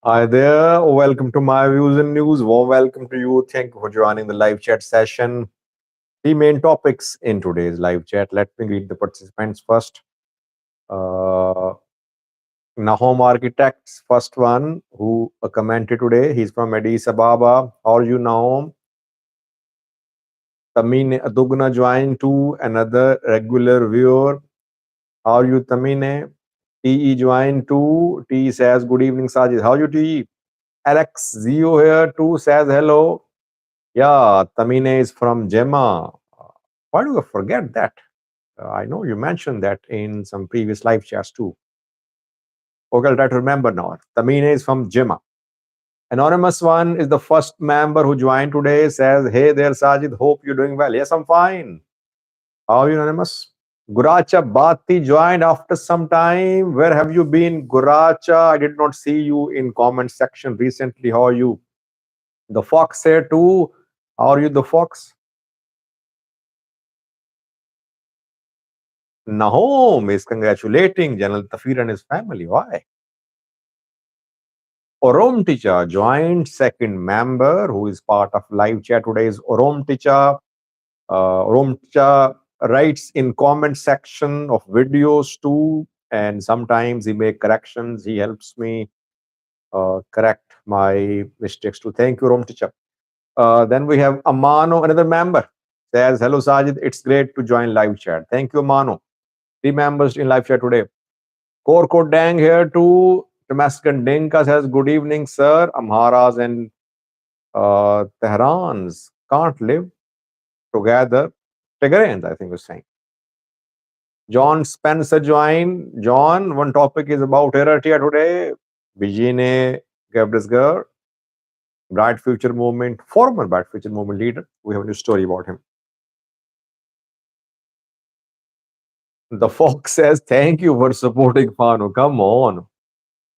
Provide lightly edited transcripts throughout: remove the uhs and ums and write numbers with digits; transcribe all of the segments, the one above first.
Hi there. Welcome to my views and news. Warm welcome to you. Thank you for joining the live chat session. The main topics in today's live chat. Let me read the participants first. Uh, Nahom Architects, first one who commented today. He's from Addis Ababa. How are you, Nahom? Tamine Adugna joined to another regular viewer. How are you, Tamine? TE joined too. TE says, good evening, Sajid. How are you, TE? Alex Zio here too says hello. Yeah, Tamine is from Gemma. Why do I forget that? I know you mentioned that in some previous live chats too. Okay, I'll try to remember now. Tamine is from Gemma. Anonymous one is the first member who joined today. Says, hey there, Sajid. Hope you're doing well. Yes, I'm fine. How are you, Anonymous? Guracha Bhatti joined after some time. Where have you been, Guracha? I did not see you in comment section recently. How are you? The Fox here too. How are you, the Fox? Nahom is congratulating General Tafir and his family. Why? Orom Ticha joined second member who is part of live chat today is Orom Ticha. Orom Ticha writes in comment section of videos too, and sometimes he make corrections. He helps me correct my mistakes too. Thank you, Orom Ticha. Then we have Amano, another member. Says, hello Sajid, it's great to join live chat. Thank you, Amano. 3 members in live chat today. Korko Dang here too. Damascus Dinka says, good evening, sir. Amharas and Tehrans can't live together. Tigrayans, I think was saying. John Spencer joined. John, one topic is about Eritrea today. Beyene Gebrezgher, Bright Future Movement, former Bright Future Movement leader. We have a new story about him. The Fox says, thank you for supporting Fano. Come on.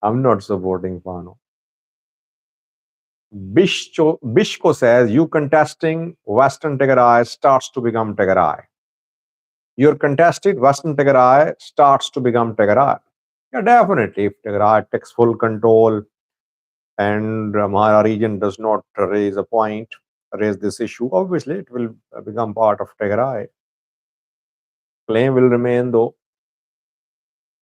I'm not supporting Fano. Bishko says, you contesting Western Tigray starts to become Tigray. You're contested, Western Tigray starts to become Tigray. Yeah, definitely. If Tigray takes full control and Amhara region does not raise this issue, obviously it will become part of Tigray. Claim will remain though.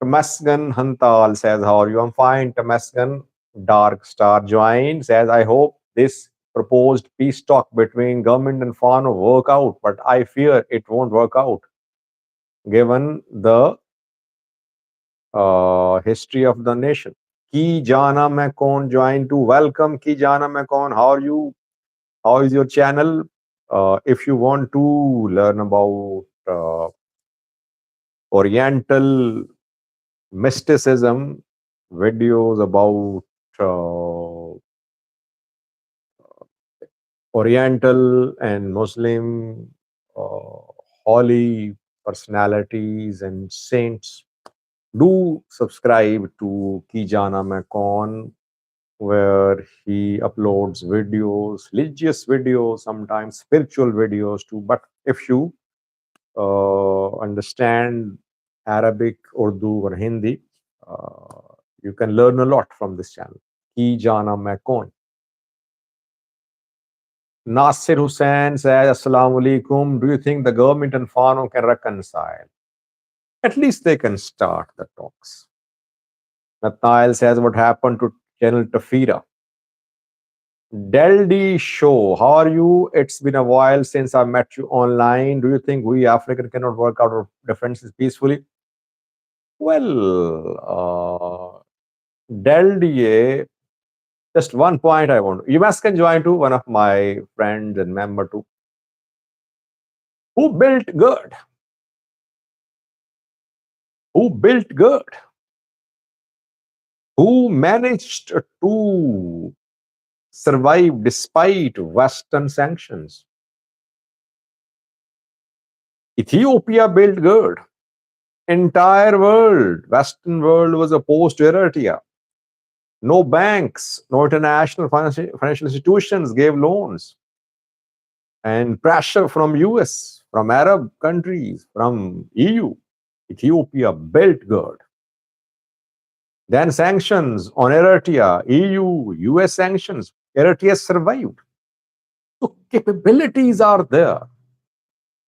Tamasgan Hantal says, how are you? I'm fine. Tamasgan Dark Star joined, says, I hope this proposed peace talk between government and Fano work out, but I fear it won't work out given the history of the nation. Ki Jana Macon joined to welcome Ki Jana Macon. How are you? How is your channel? If you want to learn about Oriental mysticism, videos about Oriental and Muslim uh, holy personalities and saints, do subscribe to Kijana Macon, where he uploads videos, religious videos, sometimes spiritual videos too. But if you understand Arabic, Urdu, or Hindi, you can learn a lot from this channel. Kijana Macon. Nasir Hussain says, Assalamu alaikum. Do you think the government and Fano can reconcile? At least they can start the talks. Nathaniel says, what happened to Channel Tafira? Deldi Show, how are you? It's been a while since I met you online. Do you think we African cannot work out our differences peacefully? Well, Deldi, just one point I want. You must can join to one of my friends and member too. Who built good? Who built good? Who managed to survive despite Western sanctions? Ethiopia built good. Entire world, Western world was opposed to Eritrea. No banks, no international financial institutions gave loans. And pressure from US, from Arab countries, from EU, Ethiopia built good. Then sanctions on Eritrea, EU, US sanctions. Eritrea survived. So capabilities are there.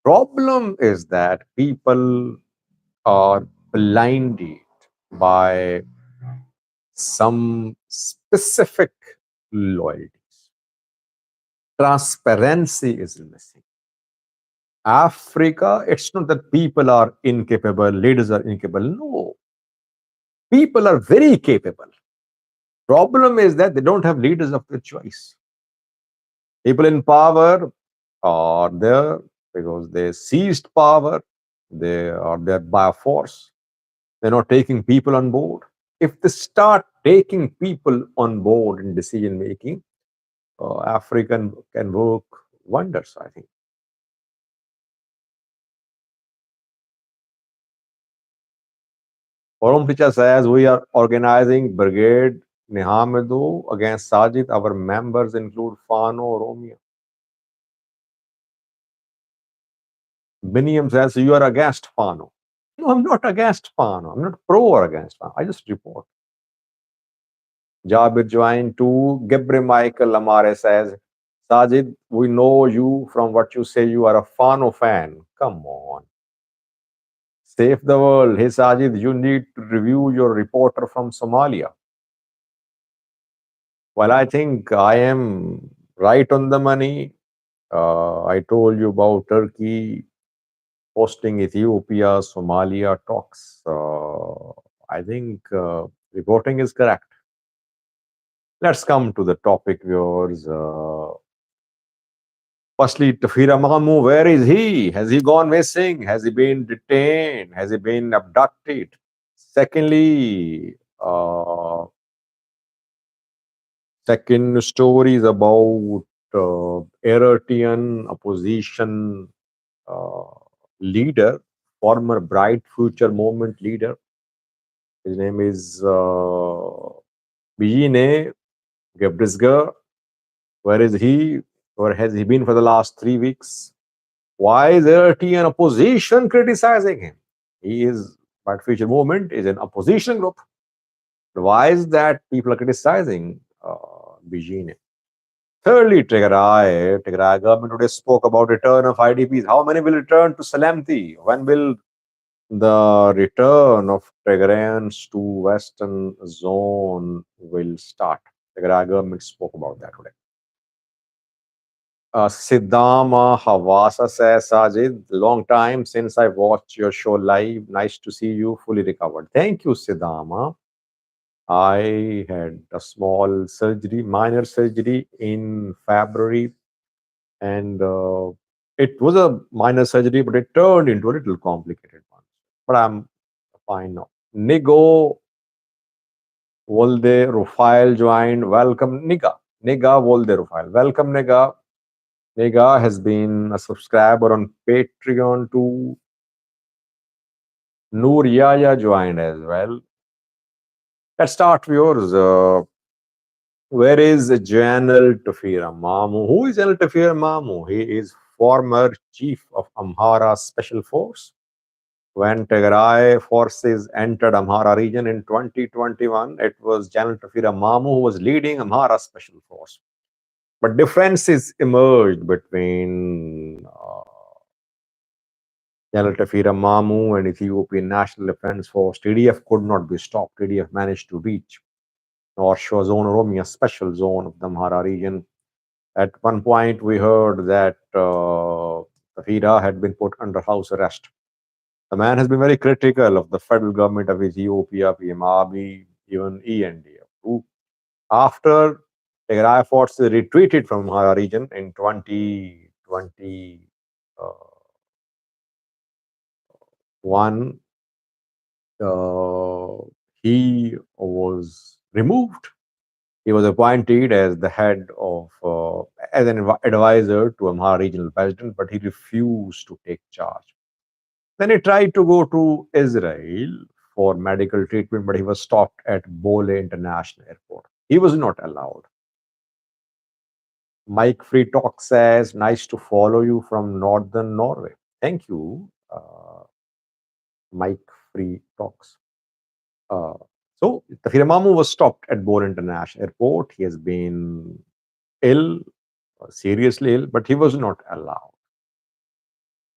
Problem is that people are blinded by some specific loyalties. Transparency is missing. Africa, it's not that people are incapable, leaders are incapable. No, people are very capable. Problem is that they don't have leaders of their choice. People in power are there because they seized power. They are there by force. They're not taking people on board. If they start taking people on board in decision making, African can work wonders, I think. Forum teacher says we are organizing Brigade Nihamedu against Sajid. Our members include Fano, Romeo. Biniam says you are against Fano. No, I'm not against Fano. I'm not pro or against Fano. I just report. Jabir joined to Gebre Michael Amare says, Sajid, we know you from what you say you are a Fano fan. Come on. Save the world. Hey Sajid, you need to review your reporter from Somalia. Well, I think I am right on the money. I told you about Turkey hosting Ethiopia, Somalia talks. I think reporting is correct. Let's come to the topic, viewers. Firstly, Tefera Mamo, where is he? Has he gone missing? Has he been detained? Has he been abducted? Secondly, second story is about Eritrean opposition uh, leader, former Bright Future Movement leader. His name is Beyene Gebrezgher. Where is he? Where has he been for the last 3 weeks? Why is Eritrean opposition criticizing him? He is, Bright Future Movement is an opposition group. Why is that people are criticizing Beyene? Thirdly, Tigray government today spoke about return of IDPs. How many will return to Salamti? When will the return of Tigrayans to Western zone will start? Tigray government spoke about that today. Siddhama Havasa says, Sajid, long time since I watched your show live. Nice to see you fully recovered. Thank you, Siddhama. I had a small surgery, minor surgery in February, and it was a minor surgery, but it turned into a little complicated one. But I'm fine now. Nigo Volde Rufail joined. Welcome, Niga. Niga Volde Rufail. Welcome, Niga. Niga has been a subscriber on Patreon too. Noor Yaya joined as well. Let's start viewers. Where is General Tefera Mamo? Who is General Tefera Mamo? He is former chief of Amhara Special Force. When Tigray forces entered Amhara region in 2021, it was General Tefera Mamo who was leading Amhara Special Force. But differences emerged between General Tefera Mamo and Ethiopian National Defense Force. TDF could not be stopped. TDF managed to reach North Shore Zone Oromia special zone of the Amhara region. At one point, we heard that Tefera had been put under house arrest. The man has been very critical of the federal government of Ethiopia, PM Abiy, even ENDF, who, after Tigray forces retreated from Amhara region in 2021, he was removed. He was appointed as the head of, as an advisor to Amhara regional president, but he refused to take charge. Then he tried to go to Israel for medical treatment, but he was stopped at Bole International Airport. He was not allowed. Mike Free Talk says, nice to follow you from northern Norway. Thank you, Mike Free Talks. So Tefera Mamo was stopped at Bor International Airport. He has been ill, seriously ill, but he was not allowed.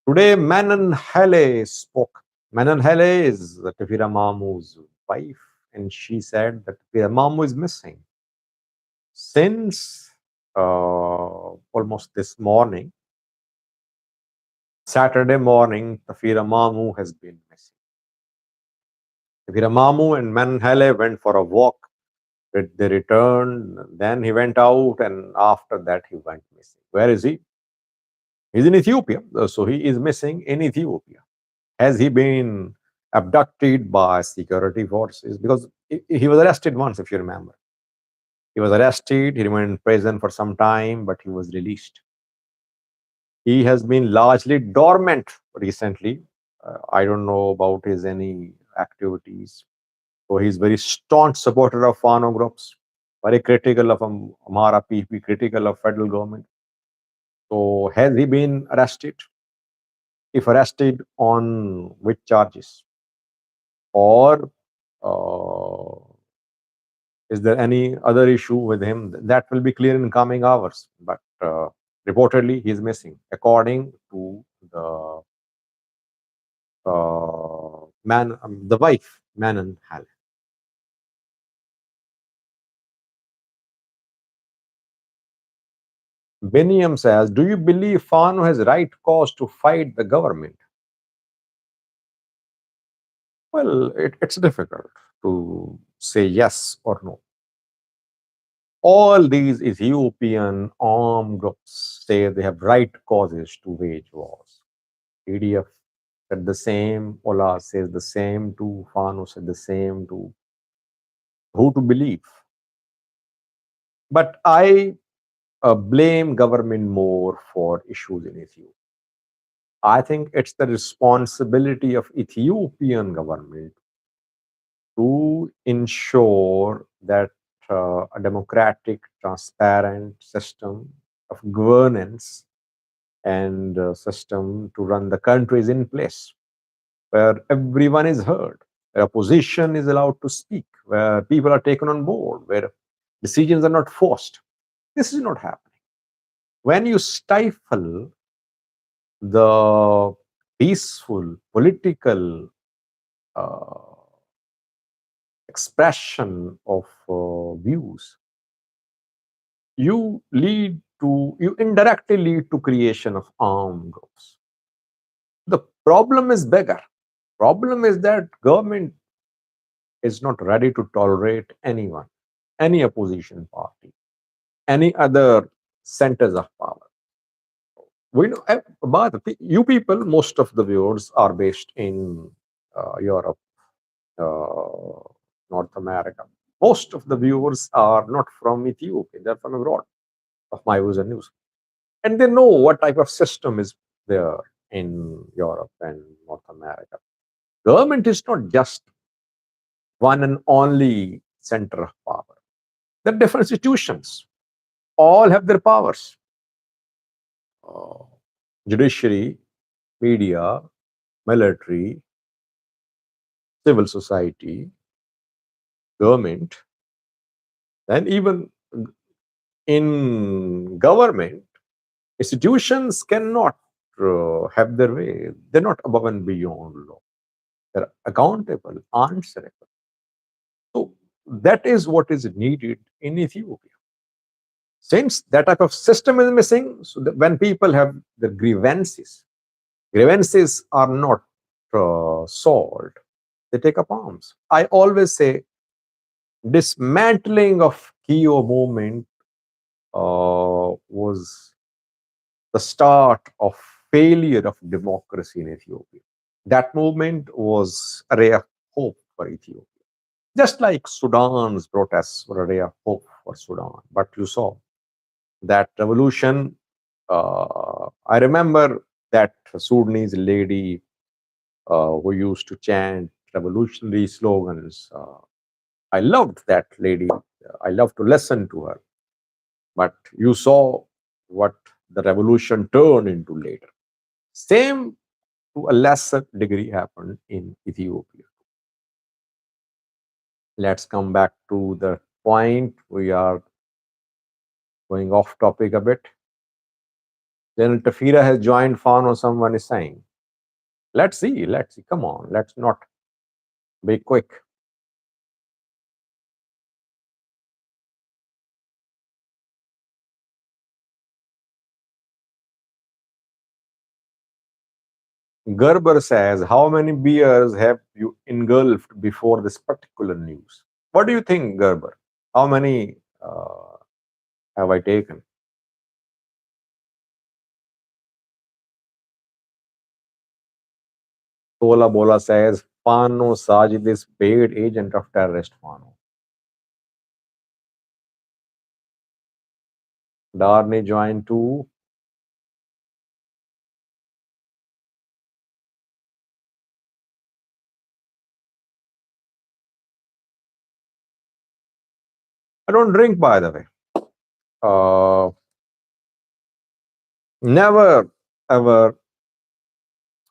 Today, Manon Halle spoke. Manon Halle is Tefera Mamo's wife, and she said that Tefera Mamo is missing since almost this morning. Saturday morning, Tefera Mamo has been missing. Tefera Mamo and Manon Halle went for a walk. They returned, then he went out, and after that, he went missing. Where is he? He's in Ethiopia, so he is missing in Ethiopia. Has he been abducted by security forces? Because he was arrested once, if you remember. He was arrested, he remained in prison for some time, but he was released. He has been largely dormant recently. I don't know about his any activities. So he's very staunch supporter of Fano groups, very critical of Amhara PP, critical of federal government. So has he been arrested? If arrested, on which charges? Or is there any other issue with him? That will be clear in coming hours. But reportedly, he is missing, according to the wife, Manon Halle. Beniam says, do you believe Fano has right cause to fight the government? Well, it's difficult to say yes or no. All these Ethiopian armed groups say they have right causes to wage wars. EDF said the same, Ola says the same too, Fano said the same too. Who to believe? But I blame government more for issues in Ethiopia. I think it's the responsibility of Ethiopian government to ensure that a democratic, transparent system of governance and system to run the country is in place, where everyone is heard, where opposition is allowed to speak, where people are taken on board, where decisions are not forced. This is not happening. When you stifle the peaceful political expression of views, you indirectly lead to creation of armed groups. The problem is bigger. Problem is that government is not ready to tolerate anyone, any opposition party, any other centers of power. We know, but you people, most of the viewers are based in Europe, uh, North America. Most of the viewers are not from Ethiopia; they're from abroad, of my views and news, and they know what type of system is there in Europe and North America. Government is not just one and only center of power. There are different institutions. All have their powers. Uh, Judiciary, media, military, civil society, government, and even in government, institutions cannot have their way. They're not above and beyond law. They're accountable, answerable. So that is what is needed in Ethiopia. Since that type of system is missing, so that when people have their grievances are not solved, they take up arms. I always say dismantling of Kio movement was the start of failure of democracy in Ethiopia. That movement was a ray of hope for Ethiopia. Just like Sudan's protests were a ray of hope for Sudan. But you saw that revolution. I remember that Sudanese lady who used to chant revolutionary slogans. I loved that lady. I loved to listen to her. But you saw what the revolution turned into later. Same to a lesser degree happened in Ethiopia. Let's come back to the point. We are going off topic a bit. Then Tefera has joined Fano, someone is saying. Let's see, let's see. Come on, let's not be quick. Gerber says, how many beers have you engulfed before this particular news? What do you think, Gerber? How many have I taken? Tola Bola says, Fano Sajid is paid agent of terrorist Fano. Darni joined too. I don't drink, by the way. Uh, Never, ever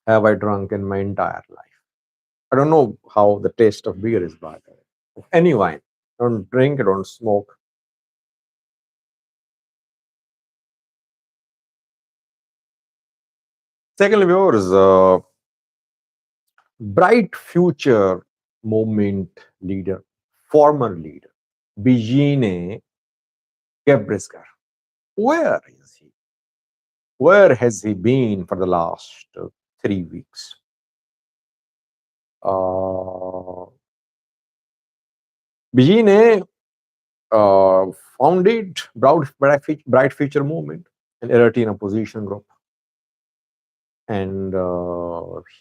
have I drunk in my entire life. I don't know how the taste of beer is, by the way. Of any wine. I don't drink, I don't smoke. Secondly, viewers, bright future movement leader, former leader, Beyene Gebrezgher. Where is he? Where has he been for the last 3 weeks? Beyene uh, founded Bright Future Movement, an Eritrean opposition group, and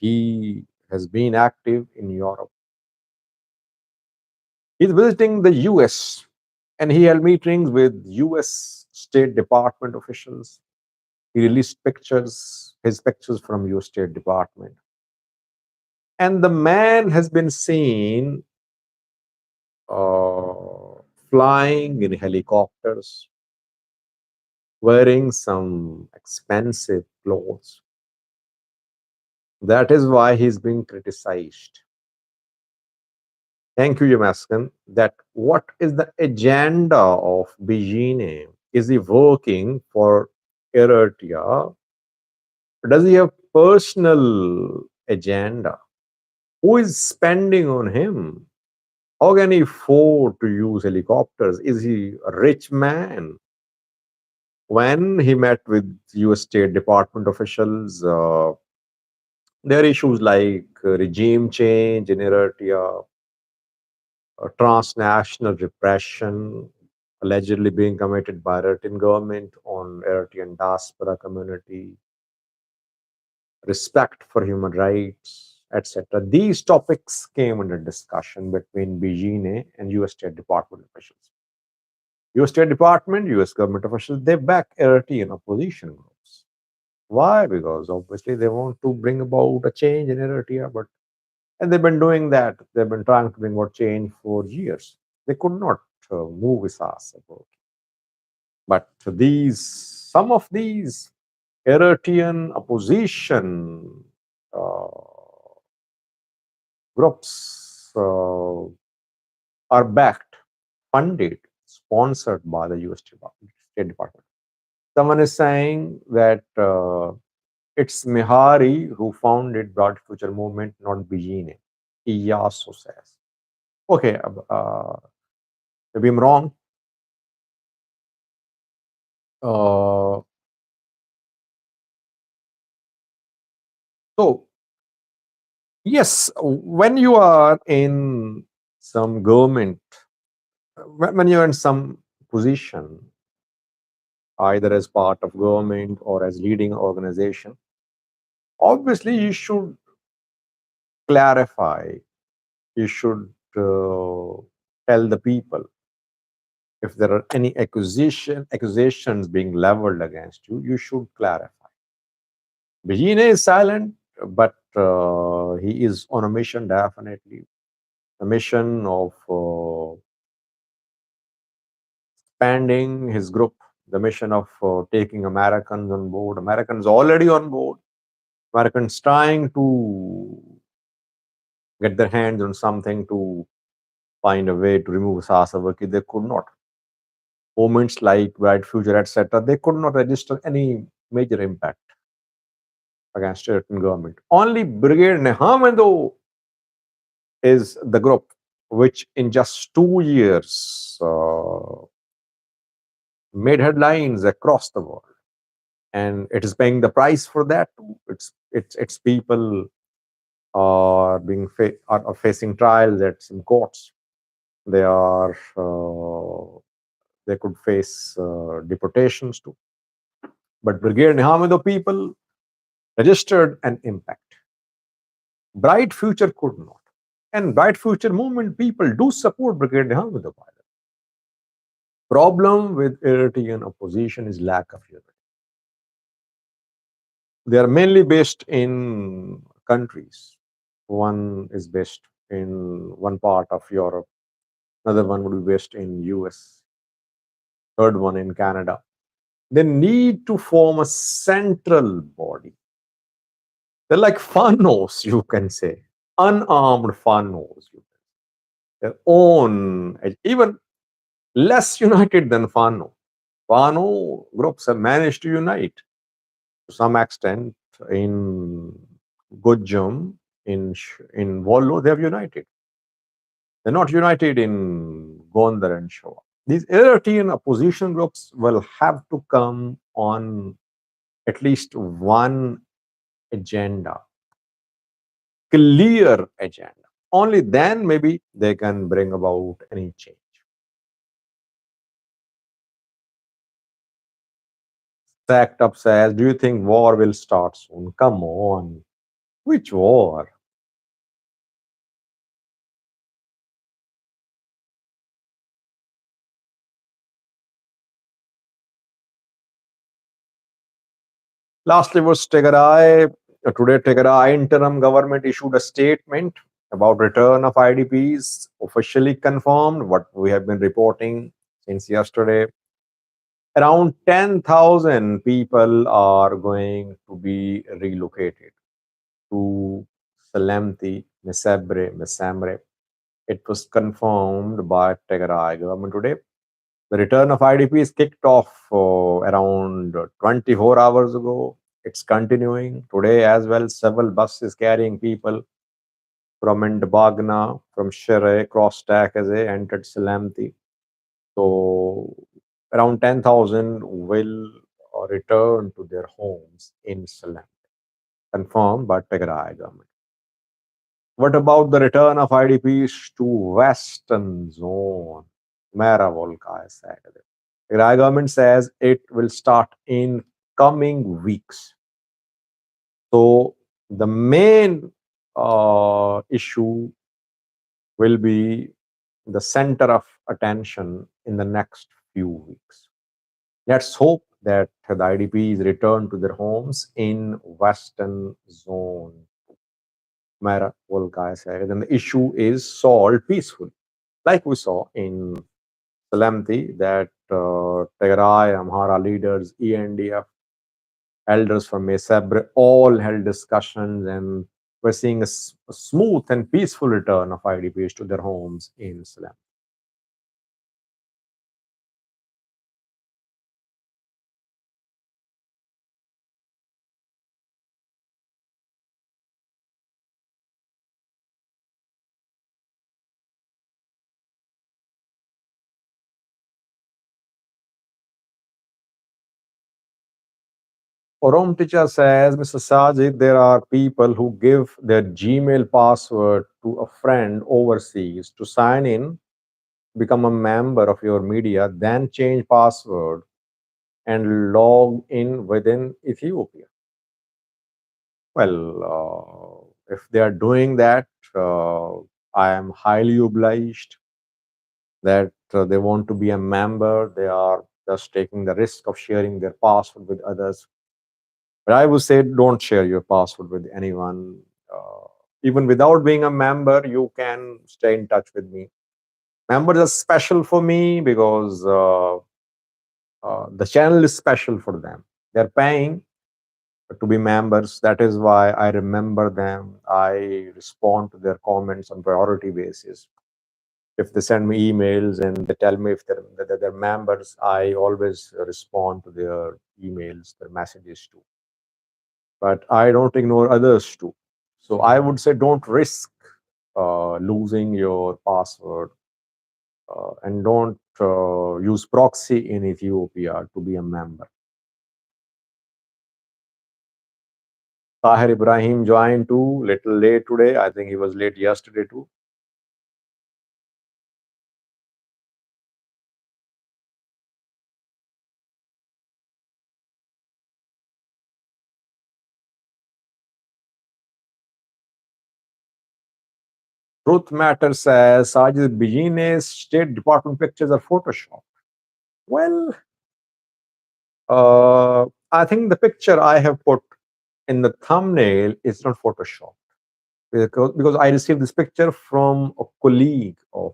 he has been active in Europe. He's visiting the US, and he held meetings with US State Department officials. He released his pictures from US State Department. And the man has been seen flying in helicopters, wearing some expensive clothes. That is why he's being criticized. Thank you, Yamaskan. That what is the agenda of Beyene? Is he working for Eritrea? Does he have personal agenda? Who is spending on him? How can he afford to use helicopters? Is he a rich man? When he met with US State Department officials, there are issues like regime change in Eritrea, transnational repression allegedly being committed by Eritrean government on Eritrean diaspora community, respect for human rights, etc. These topics came under discussion between Beyene and US State Department officials. US State Department, US government officials, they back Eritrean opposition groups. Why? Because obviously they want to bring about a change in Eritrea, and they've been doing that. They've been trying to bring about change for years. They could not move with us about. But some of these Eritrean opposition groups are backed, funded, sponsored by the US State Department. Someone is saying that it's Mihari who founded Broad Future Movement, not Beyene. He also says. Okay, maybe I'm wrong. Uh, so, yes, when you are in some government, when you're in some position, either as part of government or as leading organization, obviously you should clarify, you should tell the people if there are any accusations being leveled against you, you should clarify. Bejine is silent, but he is on a mission, definitely. A mission of expanding his group, the mission of taking Americans on board. Americans already on board. Americans trying to get their hands on something to find a way to remove Sahasavaki. They could not. Movements like Bright Future, etc., they could not register any major impact against Eritrean government. Only Brigade Nehamendo is the group which in just 2 years made headlines across the world. And it is paying the price for that too. Its people are are facing trials at some courts. They are they could face deportations too. But Brigade Nihamido people registered an impact. Bright Future could not. And Bright Future movement people do support Brigade Nihamido. Problem with Eritrean opposition is lack of unity. They are mainly based in countries. One is based in one part of Europe, another one would be based in US, third one in Canada. They need to form a central body. They're like Fanos, you can say, unarmed Fanos. Their own, even less united than Fano. Fano groups have managed to unite to some extent in Gojam, in Wollo, they have united. They're not united in Gondar and Shoa. These Eritrean opposition groups will have to come on at least one agenda, clear agenda. Only then maybe they can bring about any change. Stacked up says, do you think war will start soon? Come on. Which war? Lastly was Tigray. Today, Tigray interim government issued a statement about return of IDPs, officially confirmed what we have been reporting since yesterday. Around 10,000 people are going to be relocated to Salemti, Mesamre. It was confirmed by Tigray government today. The return of IDPs kicked off around 24 hours ago. It's continuing today as well. Several buses carrying people from Ndbagna, from Shere, crossed Takaze, entered Salamti. So around 10,000 will return to their homes in Salamti, confirmed by Tigray government. What about the return of IDPs to Western Zone? Mera volka hai Saturday. The Tigray government says it will start in coming weeks. So the main issue will be the center of attention in the next few weeks. Let's hope that the IDPs return to their homes in Western Zone. Mera Volkaya said, and the issue is solved peacefully, like we saw in Salamti, that Tigray, Amhara leaders, ENDF, elders from Mesabre all held discussions, and we're seeing a smooth and peaceful return of IDPs to their homes in Salam. Orom teacher says, Mr. Sajid, there are people who give their Gmail password to a friend overseas to sign in, become a member of your media, then change password and log in within Ethiopia. Well, if they are doing that, I am highly obliged that they want to be a member. They are just taking the risk of sharing their password with others. But I would say don't share your password with anyone. Even without being a member, you can stay in touch with me. Members are special for me because the channel is special for them. They're paying to be members. That is why I remember them. I respond to their comments on priority basis. If they send me emails and they tell me if they're members, I always respond to their emails, their messages too. But I don't ignore others too. So I would say don't risk losing your password, and don't use proxy in Ethiopia to be a member. Tahir Ibrahim joined too, little late today. I think he was late yesterday too. Truth Matter says Sajid Bijine's State Department pictures are Photoshop. Well, I think the picture I have put in the thumbnail is not Photoshop, because I received this picture from a colleague of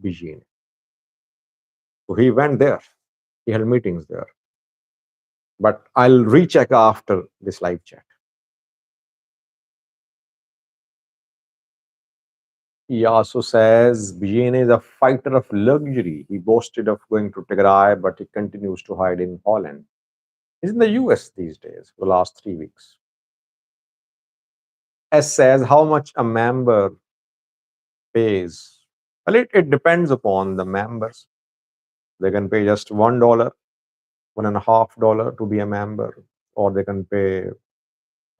Bijine. So he went there. He had meetings there. But I'll recheck after this live chat. He also says Bijine is a fighter of luxury. He boasted of going to Tigray, but he continues to hide in Holland. He's in the US these days for the last 3 weeks. S says how much a member pays. Well, it depends upon the members. They can pay just $1, $1.50 to be a member, or they can pay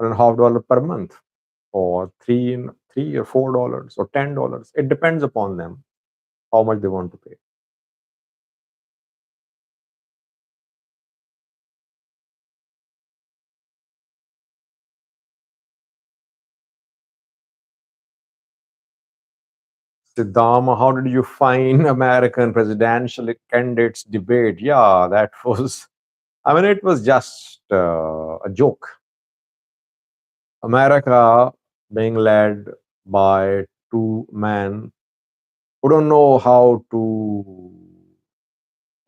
$1.50 per month, or three or $4 or $10. It depends upon them how much they want to pay. Siddhama, how did you find American presidential candidates debate? Yeah, that was, I mean, it was just a joke. America being led by two men who don't know how to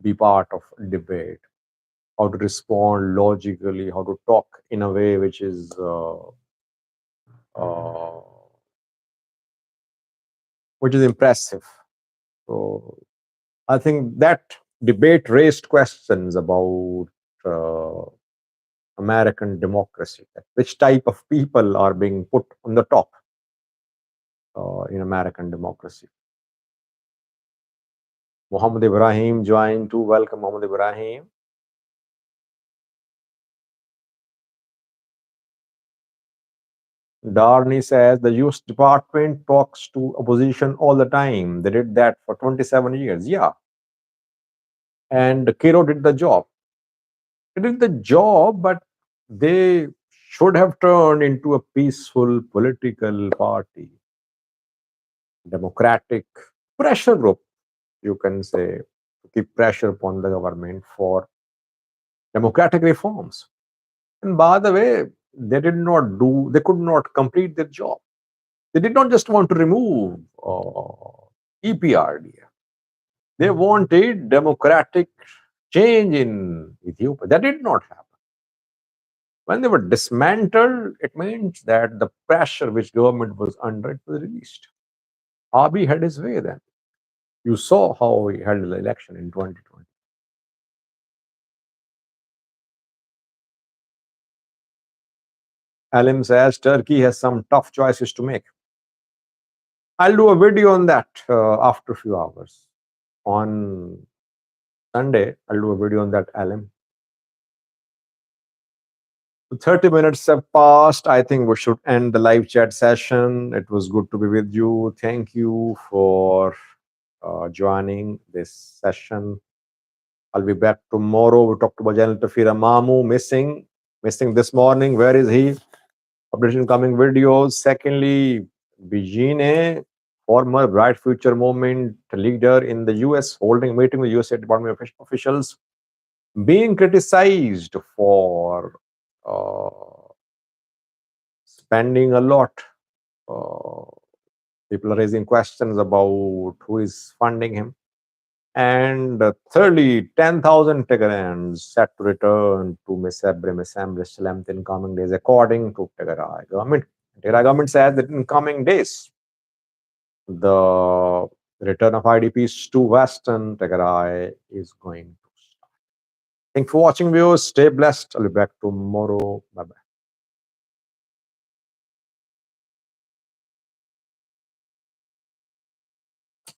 be part of debate, how to respond logically, how to talk in a way which is uh, impressive. So I think that debate raised questions about uh, American democracy. Which type of people are being put on the top in American democracy? Muhammad Ibrahim joined too. Welcome, Muhammad Ibrahim. Darni says the US Department talks to opposition all the time. They did that for 27 years. Yeah. And Cairo did the job. They did the job, but they should have turned into a peaceful political party, democratic pressure group, you can say, to keep pressure upon the government for democratic reforms. And by the way, they could not complete their job. They did not just want to remove EPRDF. They wanted democratic change in Ethiopia. That did not happen. When they were dismantled, it means that the pressure which government was under it was released. Abiy had his way then. You saw how he held the election in 2020. Alim says Turkey has some tough choices to make. I'll do a video on that after a few hours. On Sunday, I'll do a video on that, Alim. 30 minutes have passed. I think we should end the live chat session. It was good to be with you. Thank you for joining this session. I'll be back tomorrow. We talked about General Tefera Mamo missing this morning. Where is he? Publishing coming videos. Secondly, Beyene, former Bright Future Movement leader in the US, holding a meeting with US State Department officials, being criticized for spending a lot. People are raising questions about who is funding him. And thirdly, 10,000 Tigrayans set to return to Mesebre in coming days, according to Tigray government. Tigray government said that in coming days, the The return of IDPs to Western Tigray is going to start. Thank you for watching, viewers. Stay blessed. I'll be back tomorrow. Bye bye.